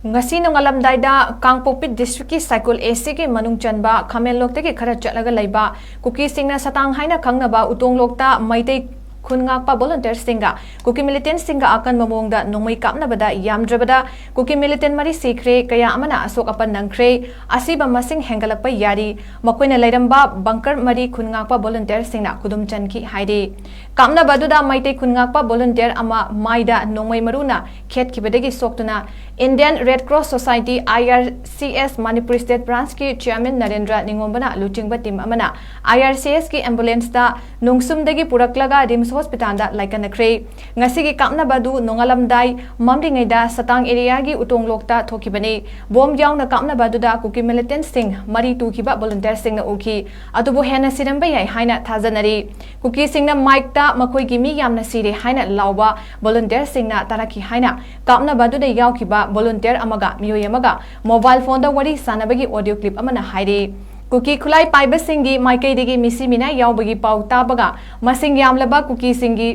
ngasi nongalamdaida kangpokpi district ki cycle AC ki manung chanba khamenlokte ki khara chatlaga leiba kuki singna satang haina khangnaba utonglokta maitei khungakpa volunteer singa kuki militant singa akan mamongda nongmai kapnabada yamdrabada kuki militant mari sikre kaya amana asok apan nangkre asiba masing hengalakpa yari makoina leiramba bunker mari khungakpa volunteer singna kudum chanki haide kamna baduda maitei khungakpa volunteer ama maida nongmai maruna khet kibadegi soktuna Indian Red Cross Society IRCS Manipur State Branch ki Chairman Narendra Ningombana luchingba team amana IRCS ki ambulance da nungsumdagi puraklaga Rims Hospital da laikanakre ngasi ki kamna badu nongalamdai mamringaida satang area gi utonglokta thokibani bom yauna kamna badu da kuki militant sing mari tukiba volunteer sing na uki adubu hena siramba yai haina thajanari kuki sing na mic ta makoi gi mi yamna sire haina lawba volunteer sing na taraki haina kamna badu da yaukiba volunteer amaga miyoy amaga mobile phone da wari sanabagi audio clip amana haire kuki khulai paiba singi maikai digi misi mina yaubagi pau tabaga masing yamlaba kuki singi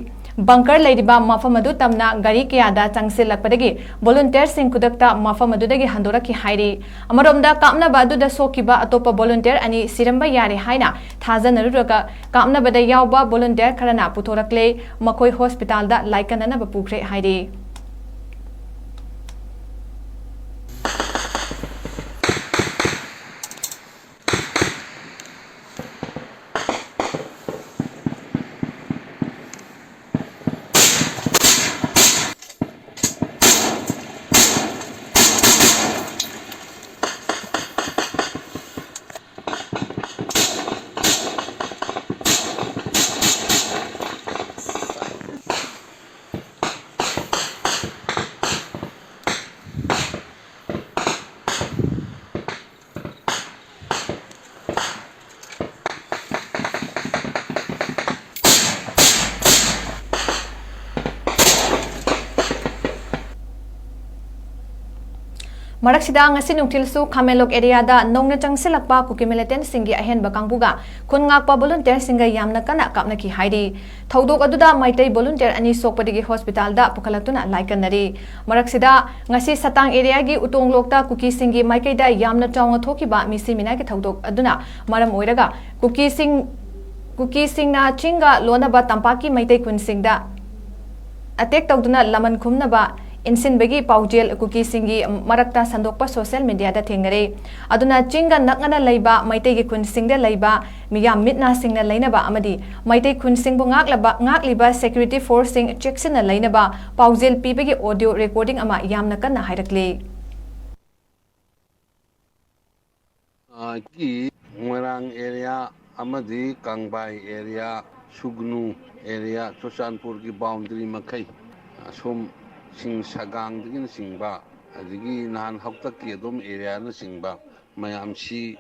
bunker leiriba mafam adu tamna gari kiyada changsilakpadagi volunteer sing kudakta mafam adu dagi handoraki haire amaromda kamna badu da sokiba atopa volunteer ani siramba yare haina thajanaruga kamna bada yauba volunteer kharana puthorakle makoi hospital da laikanana ba pukre haire Marak sida ngasi nungtilsu Khamelok area da nongna changsilakpa kuki militant singi ahen bakangbuga khungakpa volunteer singa yamna kana kapna ki hairi thodok aduda maitei volunteer ani sokpadigi hospital da pukalaktuna laikanari marak sida ngasi satang area gi utonglokta kuki singi maikei da yamna chawnga thokiba misi mina ki thodok aduna maram oiraga kuki sing na chinga lona ba tampaki maitei kun singda attack tawduna laman khumna ba insin bagi paujel kuki singi marakta sandokpa social media da thengare aduna chinga nakana leiba maitei gi kun singda leiba miyam mitna singna leinaba amadi maitei kun singbu ngakliba security force sing checksin na leinaba paujel pibagi audio recording ama yamna kanna hairakle ki Ngwarang area amadi Kangbai area Sugnu area Chochanpur ki boundary makai som sing sagang digin singba adigi nan hakta ki dom area na singba mayam si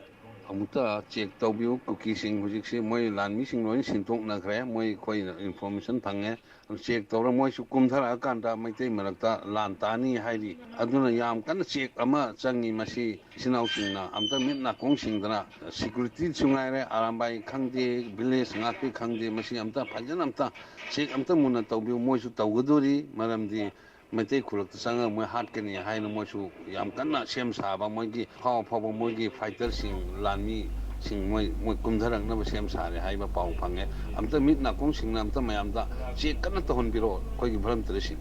amuta check tawbiu kuki sing hujik si moi lan mi sing noin sintok na khre moi koi information thange check tawra moi su kum thara kan da mai tei marakta lan tani hairi aduna yam kan check ama changi masi sinau singna amta mit na kong singdana security chungai re arambai khangde village ngakpi khangde masi amta phajan amta check amta muna tawbiu moi su tawgadori maramdi Mate kulak sanga moi hat kani hai no moi su yam kanna sem saba moi gi phaw moi gi fighter sing lanmi sing moi kumdharang na sem sare hai ba pau phange amta mit na kong sing na amta mayam da che kanna to hon biro koi gi bharam tare sing